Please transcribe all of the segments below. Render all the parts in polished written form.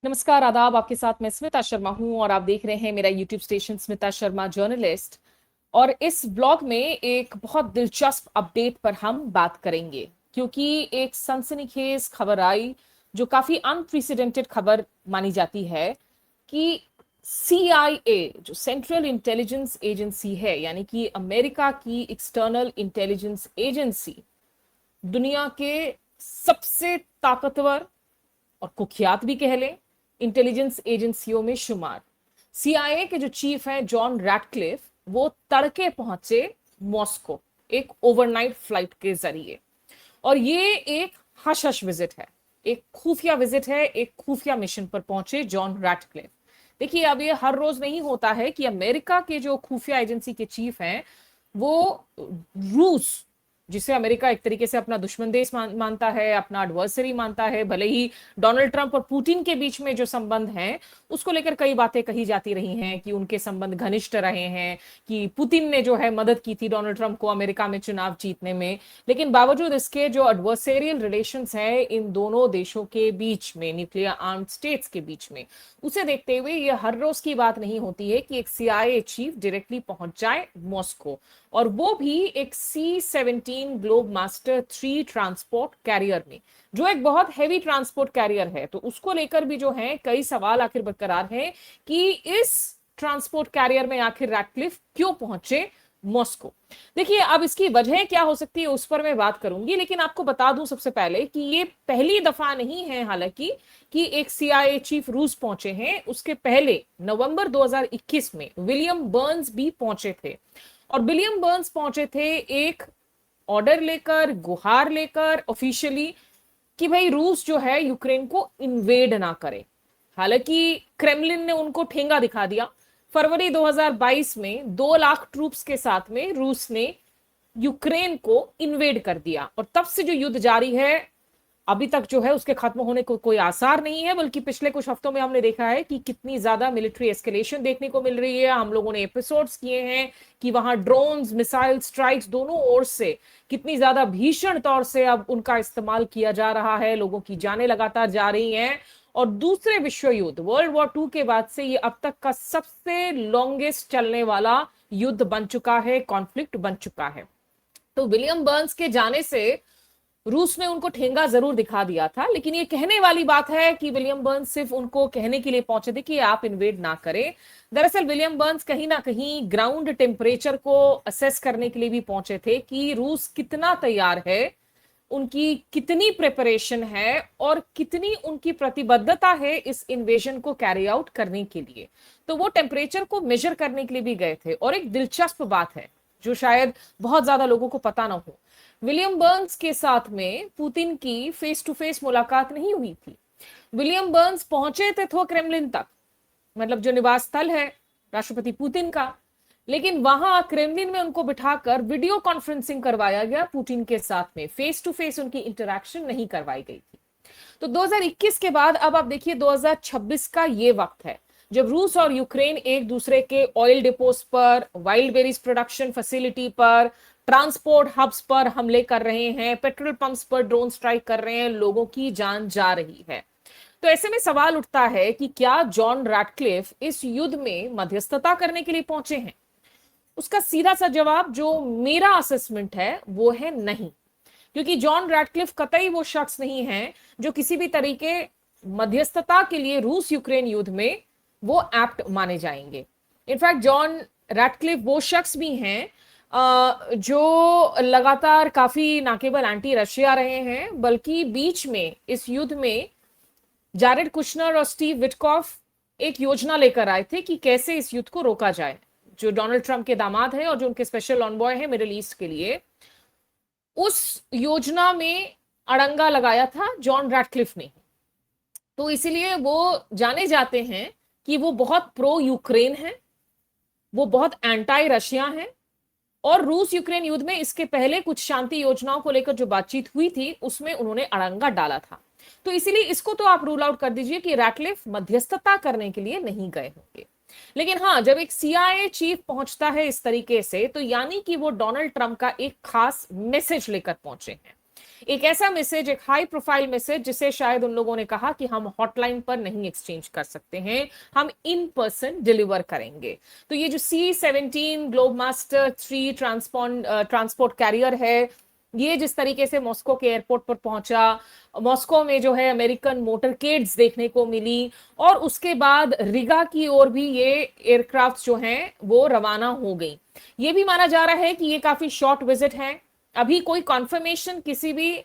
नमस्कार, आदाब। आपके साथ मैं स्मिता शर्मा हूं और आप देख रहे हैं मेरा YouTube station Smita Sharma journalist. और इस ब्लॉग में एक बहुत दिलचस्प अपडेट पर हम बात करेंगे, क्योंकि एक सनसनीखेज खबर आई जो काफी अनप्रेसिडेंटेड खबर मानी जाती है कि CIA, जो सेंट्रल इंटेलिजेंस एजेंसी है, यानी कि अमेरिका की एक्सटर्नल इंटेलिजेंस एजेंसी, दुनिया के सबसे ताकतवर और कुख्यात भी कह लें इंटेलिजेंस एजेंसियों में शुमार CIA के जो चीफ हैं जॉन रैटक्लिफ, वो तड़के पहुंचे मॉस्को एक ओवरनाइट फ्लाइट के जरिए। और ये एक हश हश विजिट है, एक खुफिया विजिट है, एक खुफिया मिशन पर पहुंचे जॉन रैटक्लिफ। देखिए, अब ये हर रोज नहीं होता है कि अमेरिका के जो खुफिया एजेंसी के चीफ हैं वो रूस, जिसे अमेरिका एक तरीके से अपना दुश्मन देश मानता है, अपना एडवर्सरी मानता है, भले ही डोनाल्ड ट्रंप और पुतिन के बीच में जो संबंध हैं उसको लेकर कई बातें कही जाती रही हैं कि उनके संबंध घनिष्ठ रहे हैं, कि पुतिन ने जो है मदद की थी डोनाल्ड ट्रंप को अमेरिका में चुनाव जीतने में। लेकिन बावजूद इसके जो एडवर्सेरियल रिलेशंस है इन दोनों देशों के बीच में, न्यूक्लियर आर्म्ड स्टेट्स के बीच में, उसे देखते हुए ये हर रोज की बात नहीं होती है कि एक CIA चीफ डायरेक्टली पहुंच जाए मॉस्को, और वो भी एक C-17 globe master 3 transport career में, जो एक बहुत हैवी ट्रांसपोर्ट कैरियर है। तो उसको लेकर भी जो है कई सवाल आखिर बरकरार हैं कि इस ट्रांसपोर्ट कैरियर में आखिर रैटक्लिफ क्यों पहुंचे मॉस्को। देखिए, अब इसकी वजह क्या हो सकती है उस पर मैं बात करूंगी, लेकिन आपको बता दूं सबसे पहले कि ये पहली दफा नहीं है हालांकि कि एक CIA चीफ रूस पहुंचे हैं। उसके पहले नवंबर 2021 में विलियम बर्न्स भी पहुंचे थे, और विलियम बर्न्स पहुंचे थे एक ऑर्डर लेकर, गुहार लेकर ऑफिशियली, कि भाई रूस जो है यूक्रेन को इन्वेड ना करे। हालांकि क्रेमलिन ने उनको ठेंगा दिखा दिया। फरवरी 2022 में 2 लाख ट्रूप्स के साथ में रूस ने यूक्रेन को इन्वेड कर दिया, और तब से जो युद्ध जारी है अभी तक जो है उसके खत्म होने को कोई आसार नहीं है। बल्कि पिछले कुछ हफ्तों में हमने देखा है कि कितनी ज्यादा मिलिट्री एस्केलेशन देखने को मिल रही है। हम लोगों ने एपिसोड्स किए हैं कि वहां ड्रोन्स, मिसाइल स्ट्राइक्स दोनों ओर से कितनी ज्यादा भीषण तौर से अब उनका इस्तेमाल किया जा रहा है, लोगों की जानें लगातार जा रही हैं। और दूसरे विश्व युद्ध, वर्ल्ड वॉर 2 के बाद से ये अब तक का सबसे लॉन्गेस्ट चलने वाला युद्ध बन चुका है, कॉन्फ्लिक्ट बन चुका है। तो विलियम बर्न्स के जाने से रूस ने उनको ठेंगा जरूर दिखा दिया था, लेकिन ये कहने वाली बात है कि विलियम बर्न्स सिर्फ उनको कहने के लिए पहुंचे थे कि आप इन्वेड ना करें। दरअसल विलियम बर्न्स कहीं ना कहीं ग्राउंड टेम्परेचर को असेस करने के लिए भी पहुंचे थे कि रूस कितना तैयार है, उनकी कितनी प्रिपरेशन है और कितनी उनकी प्रतिबद्धता है इस इन्वेजन को कैरी आउट करने के लिए। तो वो टेम्परेचर को मेजर करने के लिए भी गए थे। और एक दिलचस्प बात है जो शायद बहुत ज्यादा लोगों को पता ना हो, विलियम बर्न्स के साथ में पुतिन की फेस टू फेस मुलाकात नहीं हुई थी। विलियम बर्न्स पहुंचे थे तो क्रेमलिन तक, मतलब जो निवास स्थल है राष्ट्रपति पुतिन का, लेकिन वहां क्रेमलिन में उनको बिठाकर वीडियो कॉन्फ्रेंसिंग करवाया गया पुतिन के साथ में, फेस टू फेस उनकी इंटरैक्शन नहीं करवाई गई थी। तो 2021 के बाद अब आप देखिए 2026 का ये वक्त है जब रूस और यूक्रेन एक दूसरे के ऑयल डिपोस पर, वाइल्ड बेरीज प्रोडक्शन फैसिलिटी पर, ट्रांसपोर्ट हब्स पर हमले कर रहे हैं, पेट्रोल पंप्स पर ड्रोन स्ट्राइक कर रहे हैं, लोगों की जान जा रही है। तो ऐसे में सवाल उठता है कि क्या जॉन रैटक्लिफ इस युद्ध में मध्यस्थता करने के लिए पहुंचे हैं? उसका सीधा सा जवाब जो मेरा असेसमेंट है वो है नहीं, क्योंकि जॉन रैटक्लिफ कतई वो शख्स नहीं है जो किसी भी तरीके मध्यस्थता के लिए रूस यूक्रेन युद्ध में वो एप्ट माने जाएंगे। इनफैक्ट जॉन रैटक्लिफ वो शख्स भी हैं जो लगातार काफी ना केवल एंटी रशिया रहे हैं, बल्कि बीच में इस युद्ध में जारेड कुशनर और स्टीव विटकॉफ एक योजना लेकर आए थे कि कैसे इस युद्ध को रोका जाए। जो डोनाल्ड ट्रंप के दामाद हैं और जो उनके स्पेशल ऑनबॉय हैं मिडिल ईस्ट के लिए, उस योजना में अड़ंगा लगाया था जॉन रैटक्लिफ ने। तो इसीलिए वो जाने जाते हैं कि वो बहुत प्रो यूक्रेन हैं, वो बहुत एंटी रशिया हैं, और रूस यूक्रेन युद्ध में इसके पहले कुछ शांति योजनाओं को लेकर जो बातचीत हुई थी उसमें उन्होंने अड़ंगा डाला था। तो इसीलिए इसको तो आप रूल आउट कर दीजिए कि रैटक्लिफ मध्यस्थता करने के लिए नहीं गए होंगे। लेकिन हाँ, जब एक CIA चीफ पहुंचता है इस तरीके से, तो यानी कि वो डोनाल्ड ट्रंप का एक खास मैसेज लेकर पहुंचे हैं। एक ऐसा मैसेज, एक हाई प्रोफाइल मैसेज जिसे शायद उन लोगों ने कहा कि हम हॉटलाइन पर नहीं एक्सचेंज कर सकते हैं, हम इन पर्सन डिलीवर करेंगे। तो ये जो C-17 ग्लोबमास्टर 3 ट्रांसपोर्ट कैरियर है, ये जिस तरीके से मॉस्को के एयरपोर्ट पर पहुंचा, मॉस्को में जो है अमेरिकन मोटरकेड्स देखने को मिली, और उसके बाद रिगा की ओर भी ये एयरक्राफ्ट जो हैं वो रवाना हो गई। ये भी माना जा रहा है कि ये काफी शॉर्ट विजिट है। अभी कोई कॉन्फर्मेशन किसी भी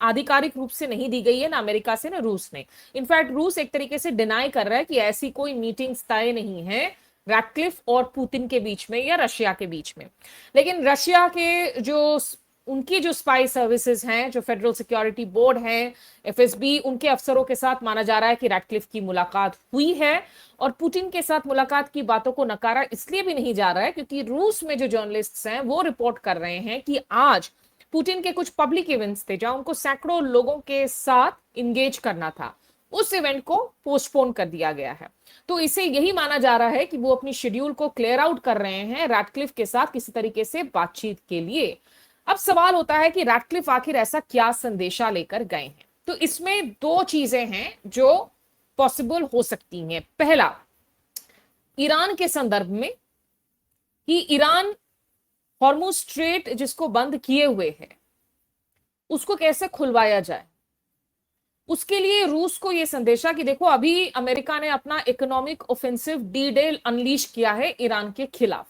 आधिकारिक रूप से नहीं दी गई है, ना अमेरिका से ना रूस ने। इनफैक्ट रूस एक तरीके से डिनाई कर रहा है कि ऐसी कोई मीटिंग्स तय नहीं है रैटक्लिफ और पुतिन के बीच में या रशिया के बीच में। लेकिन रशिया के जो उनकी जो स्पाई सर्विसेज हैं, जो फेडरल सिक्योरिटी बोर्ड है, FSB, उनके अफसरों के साथ माना जा रहा है कि रैटक्लिफ की मुलाकात हुई है। और पुतिन के साथ मुलाकात की बातों को नकारा इसलिए भी नहीं जा रहा है क्योंकि रूस में जो जर्नलिस्ट्स हैं वो रिपोर्ट कर रहे हैं कि आज पुतिन के कुछ पब्लिक इवेंट्स थे जहां उनको सैकड़ों लोगों के साथ इंगेज करना था, उस इवेंट को पोस्टपोन कर दिया गया है। तो इसे यही माना जा रहा है कि वो अपनी शेड्यूल को क्लियर आउट कर रहे हैं रैटक्लिफ के साथ किसी तरीके से बातचीत के लिए। अब सवाल होता है कि रैटक्लिफ आखिर ऐसा क्या संदेशा लेकर गए हैं। तो इसमें दो चीजें हैं जो पॉसिबल हो सकती हैं। पहला, ईरान के संदर्भ में कि ईरान हॉर्मुज स्ट्रेट जिसको बंद किए हुए है उसको कैसे खुलवाया जाए। उसके लिए रूस को यह संदेशा कि देखो, अभी अमेरिका ने अपना इकोनॉमिक ऑफेंसिव डी-डे अनलीश किया है ईरान के खिलाफ,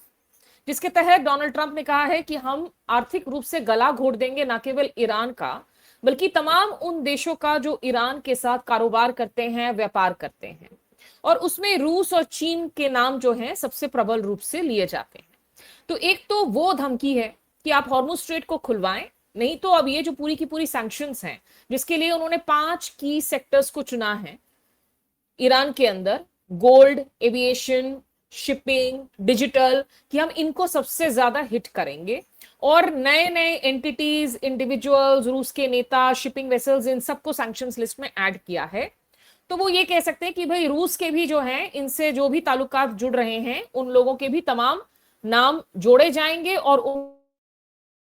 जिसके तहत डोनाल्ड ट्रंप ने कहा है कि हम आर्थिक रूप से गला घोट देंगे न केवल ईरान का बल्कि तमाम उन देशों का जो ईरान के साथ कारोबार करते हैं, व्यापार करते हैं। और उसमें रूस और चीन के नाम जो हैं सबसे प्रबल रूप से लिए जाते हैं। तो एक तो वो धमकी है कि आप हॉर्मुज स्ट्रेट को खुलवाएं, नहीं तो अब ये जो पूरी की पूरी सैंक्शंस हैं, जिसके लिए उन्होंने 5 की सेक्टर्स को चुना है ईरान के अंदर, गोल्ड, एविएशन, शिपिंग, डिजिटल, कि हम इनको सबसे ज्यादा हिट करेंगे। और नए नए एंटिटीज, इंडिविजुअल्स, रूस के नेता, शिपिंग वेसल्स, इन सबको सैंक्शंस लिस्ट में ऐड किया है। तो वो ये कह सकते हैं कि भाई रूस के भी जो हैं, इनसे जो भी ताल्लुकात जुड़ रहे हैं, उन लोगों के भी तमाम नाम जोड़े जाएंगे और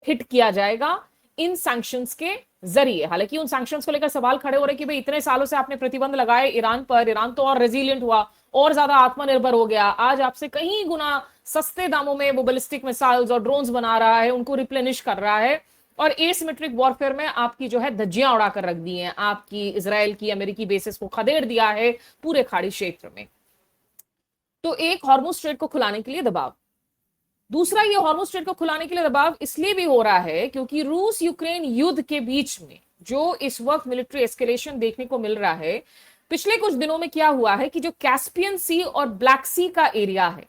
हिट किया जाएगा इन सैंक्शंस के जरिए। हालांकि उन सैंक्शंस को लेकर सवाल खड़े हो रहे कि भाई इतने सालों से आपने प्रतिबंध लगाए ईरान पर, ईरान तो और रेजिलियंट हुआ और ज्यादा आत्मनिर्भर हो गया, आज आपसे कहीं गुना सस्ते दामों में वो बैलिस्टिक मिसाइल्स और ड्रोन्स बना रहा है, उनको रिप्लेनिश कर रहा है, और एसिमेट्रिक वॉरफेयर में आपकी जो है धज्जियां उड़ाकर रख दी हैं, आपकी इजराइल की, अमेरिकी बेसिस को खदेड़ दिया है पूरे खाड़ी क्षेत्र में। तो एक हॉर्मुज स्ट्रेट को खुलाने के लिए दबाव, दूसरा ये हॉर्मुज स्ट्रेट को खुलाने के लिए दबाव इसलिए भी हो रहा है क्योंकि रूस यूक्रेन युद्ध के बीच में जो इस वक्त मिलिट्री एस्केलेशन देखने को मिल रहा है, पिछले कुछ दिनों में क्या हुआ है कि जो कैस्पियन सी और ब्लैक सी का एरिया है,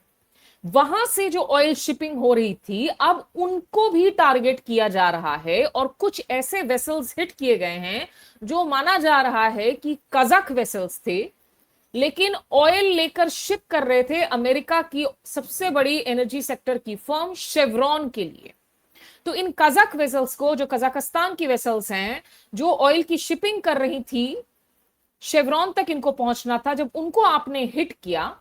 वहां से जो ऑयल शिपिंग हो रही थी, अब उनको भी टारगेट किया जा रहा है और कुछ ऐसे वेसल्स हिट किए गए हैं जो माना जा रहा है कि कजाक वेसल्स थे, लेकिन ऑयल लेकर शिप कर रहे थे अमेरिका की सबसे बड़ी एनर्जी सेक्टर की फर्म शेवरॉन के लिए। तो इन कजाक वेसल्स को, जो कजाकिस्तान की वेसल्स हैं, जो ऑयल की शिपिंग कर रही थी, शेवरॉन तक इनको पहुंचना था, जब उनको आपने हिट किया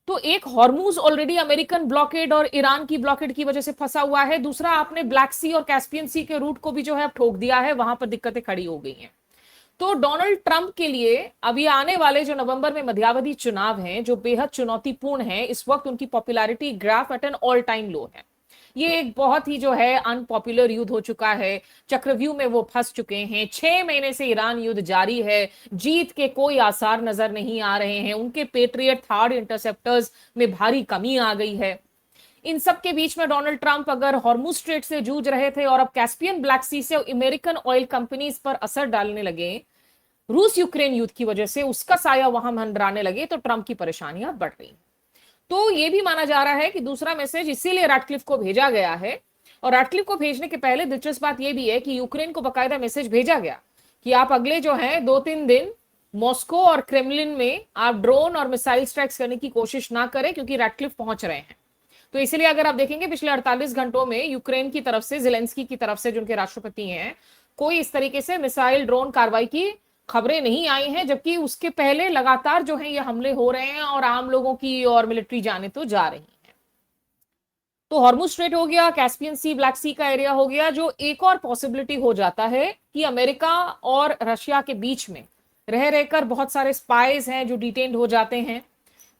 तो एक हॉर्मुज ऑलरेडी अमेरिकन ब्लॉकेड और ईरान की ब्लॉकेड की वजह से फंसा हुआ है, दूसरा आपने ब्लैक सी और कैस्पियन सी के रूट को भी जो है ठोक दिया है, वहां पर दिक्कतें खड़ी हो गई हैं। तो डोनाल्ड ट्रंप के लिए अभी आने वाले जो नवंबर में मध्यावधि चुनाव हैं, जो बेहद चुनौतीपूर्ण है, इस वक्त उनकी popularity graph at an all time low है। ये एक बहुत ही जो है अनपॉपुलर युद्ध हो चुका है, चक्रव्यूह में वो फंस चुके हैं, 6 महीने से ईरान युद्ध जारी है, जीत के कोई आसार नजर नहीं आ रहे हैं, उनके पेट्रियट थर्ड इंटरसेप्टर्स में भारी कमी आ गई है। इन सब के बीच में डोनाल्ड ट्रंप अगर हॉर्मुज स्ट्रेट से जूझ रहे थे और अब कैस्पियन ब्लैक सी से अमेरिकन ऑयल कंपनीज पर असर डालने लगे, रूस यूक्रेन युद्ध की वजह से उसका साया वहां मंडराने लगे, तो ट्रंप की परेशानियां बढ़ रही। तो यह भी माना जा रहा है कि दूसरा मैसेज इसीलिए रैटक्लिफ को भेजा गया है। और रैटक्लिफ को भेजने के पहले दिलचस्प बात यह भी है कि यूक्रेन को बकायदा मैसेज भेजा गया कि आप अगले जो है 2-3 दिन मॉस्को और क्रेमलिन में आप ड्रोन और मिसाइल स्ट्राइक्स करने की कोशिश ना करें, क्योंकि रैटक्लिफ पहुंच रहे हैं। तो इसलिए अगर आप देखेंगे पिछले 48 घंटों में यूक्रेन की तरफ से, जेलेंस्की की तरफ से, जो उनके राष्ट्रपति हैं, कोई इस तरीके से मिसाइल ड्रोन कार्रवाई की खबरें नहीं आई हैं, जबकि उसके पहले लगातार जो है ये हमले हो रहे हैं और आम लोगों की और मिलिट्री जाने तो जा रही हैं। तो हॉर्मुज स्ट्रेट हो गया, कैस्पियन सी, ब्लैक सी का एरिया हो गया। जो एक और पॉसिबिलिटी हो जाता है कि अमेरिका और रशिया के बीच में रह रहकर बहुत सारे स्पाइज हैं जो डिटेन्ड हो जाते हैं,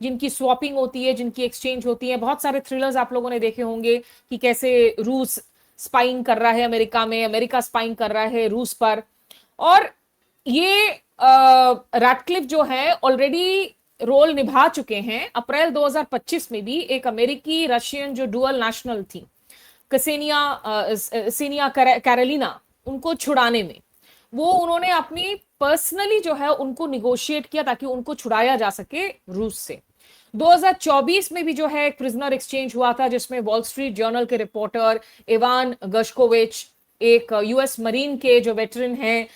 जिनकी स्वैपिंग होती है, जिनकी एक्सचेंज होती है। बहुत सारे थ्रिलर्स आप लोगों ने देखे होंगे कि कैसे रूस स्पाइंग कर रहा है अमेरिका में, अमेरिका स्पाइंग कर रहा है रूस पर। और ये रैटक्लिफ जो है ऑलरेडी रोल निभा चुके हैं। अप्रैल 2025 में भी एक अमेरिकी रशियन जो डुअल नेशनल थी, कसेनिया कैरोलिना, उनको छुड़ाने में वो उन्होंने अपनी पर्सनली जो है उनको निगोशिएट किया ताकि उनको छुड़ाया जा सके रूस से। 2024 में भी जो है एक प्रिजनर एक्सचेंज हुआ था जिसमें वॉल स्ट्रीट जर्नल के रिपोर्टर इवान गश्कोविच, एक यूएस मरीन के जो वेटरन हैं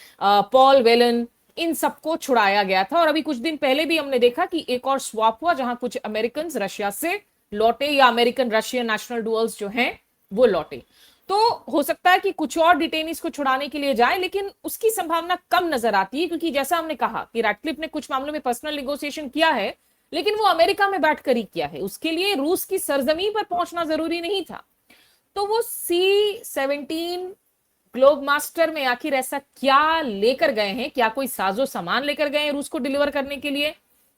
पॉल वेलन, इन सबको छुड़ाया गया था। और अभी कुछ दिन पहले भी हमने देखा कि एक और स्वैप हुआ जहां कुछ अमेरिकन रशिया से लौटे या अमेरिकन रशियन नेशनल डुअल्स जो हैं वो लौटे। तो हो सकता है कि कुछ और डिटेनीज को छुड़ाने के लिए जाए, लेकिन उसकी संभावना कम नजर आती है क्योंकि जैसा हमने कहा कि रैटक्लिफ ने कुछ मामलों में पर्सनल निगोशिएशन किया है, लेकिन वो अमेरिका में बैठकर ही किया है। उसके लिए रूस की सरजमी पर पहुंचना जरूरी नहीं था। तो वो C-17 ग्लोब मास्टर में आखिर ऐसा क्या लेकर गए हैं, क्या कोई साजो सामान लेकर गए हैं रूस को डिलीवर करने के लिए?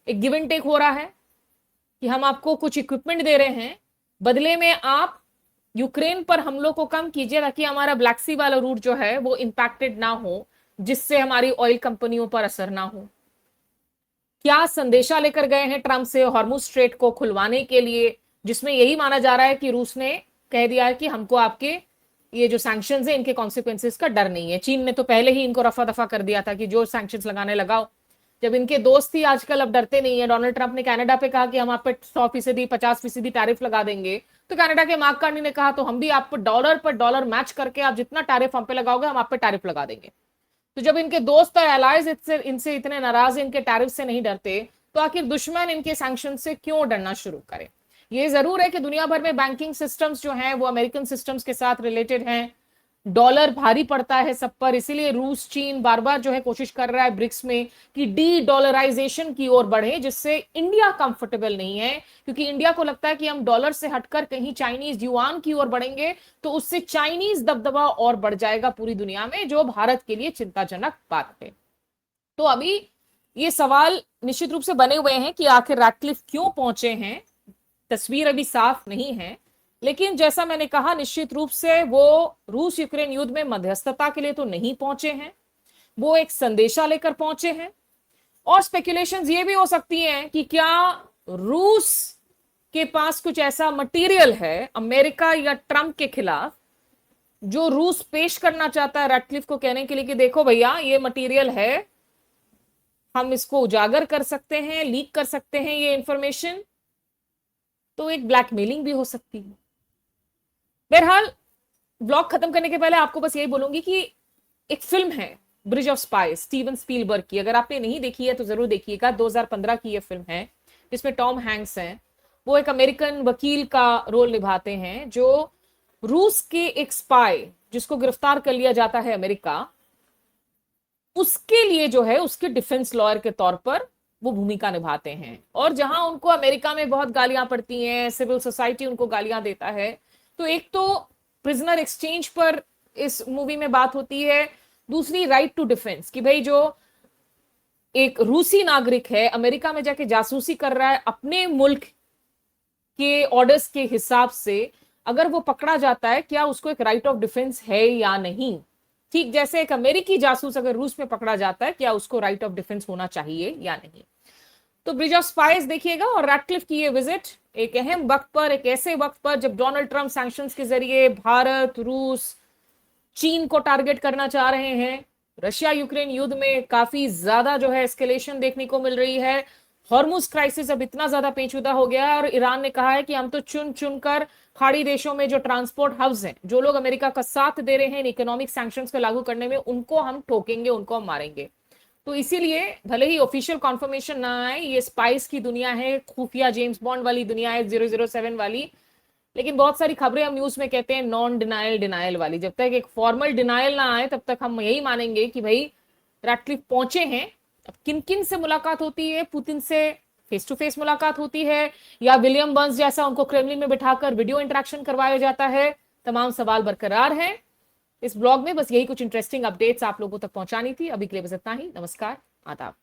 एक गिव एंड टेक हो रहा है कि हम आपको कुछ इक्विपमेंट दे रहे हैं, बदले में आप यूक्रेन पर हमलों को कम कीजिए ताकि हमारा ब्लैक सी वाला रूट जो है वो इंपैक्टेड ना हो, जिससे हमारी ऑयल कंपनियों पर असर ना हो। क्या संदेशा लेकर गए हैं ट्रंप से हॉर्मुज स्ट्रेट को खुलवाने के लिए, जिसमें यही माना जा रहा है कि रूस ने कह दिया है कि हमको आपके ये जो सैंक्शंस है इनके कॉन्सिक्वेंसेस का डर नहीं है। चीन ने तो पहले ही इनको रफा दफा कर दिया था कि जो सैंक्शंस लगाने लगाओ। जब इनके दोस्त ही आजकल अब डरते नहीं है, डोनाल्ड ट्रंप ने कनाडा पे कहा कि हम आप पे 100%, 50% टैरिफ लगा देंगे, तो कनाडा के मार्क कार्नी ने कहा तो हम भी आप पर डॉलर मैच करके आप जितना टैरिफ हम पे लगाओगे हम आप पे टैरिफ लगा देंगे। तो जब इनके दोस्त और एलाइज इनसे इतने नाराज, इनके टैरिफ से नहीं डरते, तो आखिर दुश्मन इनके सैंक्शन से क्यों डरना शुरू करे? ये जरूर है कि दुनिया भर में बैंकिंग सिस्टम्स जो हैं वो अमेरिकन सिस्टम्स के साथ रिलेटेड हैं, डॉलर भारी पड़ता है सब पर, इसीलिए रूस चीन बार बार जो है कोशिश कर रहा है ब्रिक्स में कि डी डॉलराइजेशन की ओर बढ़े, जिससे इंडिया कंफर्टेबल नहीं है क्योंकि इंडिया को लगता है कि हम डॉलर से हटकर कहीं चाइनीज युआन की ओर बढ़ेंगे तो उससे चाइनीज दबदबा और बढ़ जाएगा पूरी दुनिया में, जो भारत के लिए चिंताजनक बात है। तो अभी ये सवाल निश्चित रूप से बने हुए हैं कि आखिर रैटक्लिफ क्यों पहुंचे हैं। तस्वीर अभी साफ नहीं है, लेकिन जैसा मैंने कहा निश्चित रूप से वो रूस यूक्रेन युद्ध में मध्यस्थता के लिए तो नहीं पहुंचे हैं, वो एक संदेशा लेकर पहुंचे हैं। और स्पेकुलेशंस ये भी हो सकती हैं कि क्या रूस के पास कुछ ऐसा मटेरियल है अमेरिका या ट्रंप के खिलाफ जो रूस पेश करना चाहता है रैटक्लिफ को कहने के लिए कि देखो भैया ये मटेरियल है, हम इसको उजागर कर सकते हैं, लीक कर सकते हैं ये इंफॉर्मेशन। तो एक ब्लैकमेलिंग भी हो सकती है। बहरहाल ब्लॉग खत्म करने के पहले आपको बस यही बोलूंगी कि एक फिल्म है bridge of spice Steven Spielberg की, अगर आपने नहीं देखी है तो जरूर देखिएगा। 2015 की यह फिल्म है जिसमें टॉम हैंक्स हैं। वो एक अमेरिकन वकील का रोल निभाते हैं जो रूस के एक स्पाई जिसको गिरफ्तार कर लिया जाता है अमेरिका, उसके लिए जो है उसके डिफेंस लॉयर के तौर पर वो भूमिका निभाते हैं। और जहां उनको अमेरिका में बहुत गालियां पड़ती हैं, सिविल सोसाइटी उनको गालियां देता है, तो एक तो प्रिजनर एक्सचेंज पर इस मूवी में बात होती है, दूसरी राइट टू डिफेंस कि भाई जो एक रूसी नागरिक है अमेरिका में जाके जासूसी कर रहा है अपने मुल्क के ऑर्डर्स के हिसाब से, अगर वो पकड़ा जाता है क्या उसको एक राइट ऑफ डिफेंस है या नहीं। ठीक जैसे एक अमेरिकी जासूस अगर रूस में पकड़ा जाता है क्या उसको राइट ऑफ डिफेंस होना चाहिए या नहीं। तो ब्रिज ऑफ स्पाइस देखिएगा। और रैटक्लिफ की ये विजिट एक अहम वक्त पर, एक ऐसे वक्त पर जब डोनाल्ड ट्रंप सैंक्शंस के जरिए भारत, रूस, चीन को टारगेट करना चाह रहे हैं। रशिया यूक्रेन युद्ध में काफी ज्यादा जो है एस्केलेशन देखने को मिल रही है। हॉर्मुज क्राइसिस अब इतना ज्यादा पेचीदा हो गया है और ईरान ने कहा है कि हम तो चुन चुन कर खाड़ी देशों में जो ट्रांसपोर्ट हब्स हैं, जो लोग अमेरिका का साथ दे रहे हैं इन इकोनॉमिक सैंक्शंस को लागू करने में, उनको हम ठोकेंगे, उनको हम मारेंगे। तो इसीलिए भले ही ऑफिशियल कॉन्फर्मेशन ना आए, ये स्पाइस की दुनिया है, खुफिया जेम्स बॉन्ड वाली दुनिया है 007 वाली, लेकिन बहुत सारी खबरें हम न्यूज में कहते हैं नॉन डिनायल डिनायल वाली। जब तक एक फॉर्मल डिनायल ना आए तब तक हम यही मानेंगे कि भाई रैटक्लिफ पहुंचे हैं। अब किन किन से मुलाकात होती है, पुतिन से फेस टू फेस मुलाकात होती है या विलियम बर्न्स जैसा उनको क्रेमलिन में बिठाकर वीडियो इंटरेक्शन करवाया जाता है? तमाम सवाल बरकरार हैं। इस ब्लॉग में बस यही कुछ इंटरेस्टिंग अपडेट्स आप लोगों तक पहुंचानी थी। अभी के लिए बस इतना ही। नमस्कार, आदाब।